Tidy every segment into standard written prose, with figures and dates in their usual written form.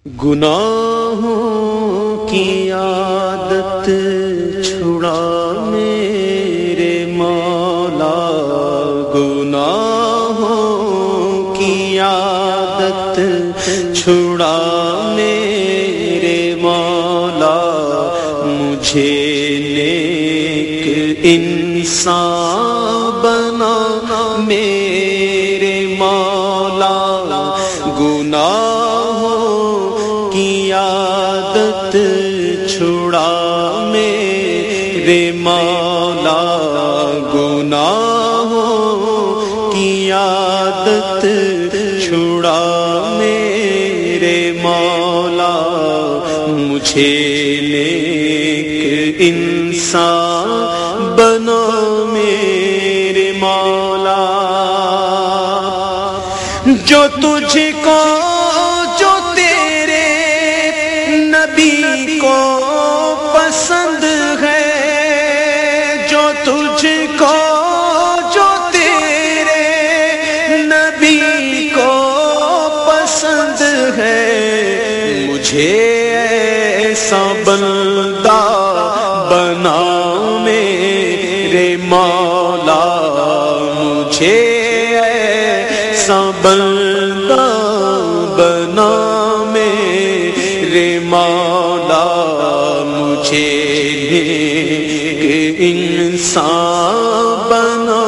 گناہوں کی عادت چھڑا میرے مولا، گناہوں کی عادت چھڑا میرے مولا، مجھے نیک انسان بنا میرے مولا، گناہوں کی عادت چھڑا میرے مولا، گناہوں کی عادت چھڑا میرے مولا، مجھے نیک انسان بنا میرے مولا، جو تجھ کو جو تیرے نبی کو پسند ہے، جو تجھ کو جو تیرے نبی کو پسند ہے، مجھے ایسا بندہ بنا میرے مولا، مجھے ایسا بندہ بنا میرے مولا، مجھے نیک انسان بنا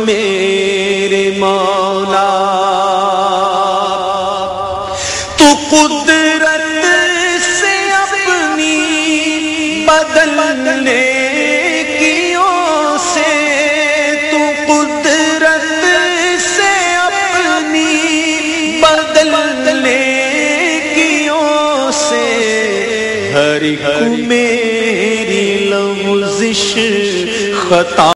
میرے مولا، تو قدرت سے اپنی بدلنے ہر ایک میری لغزش خطا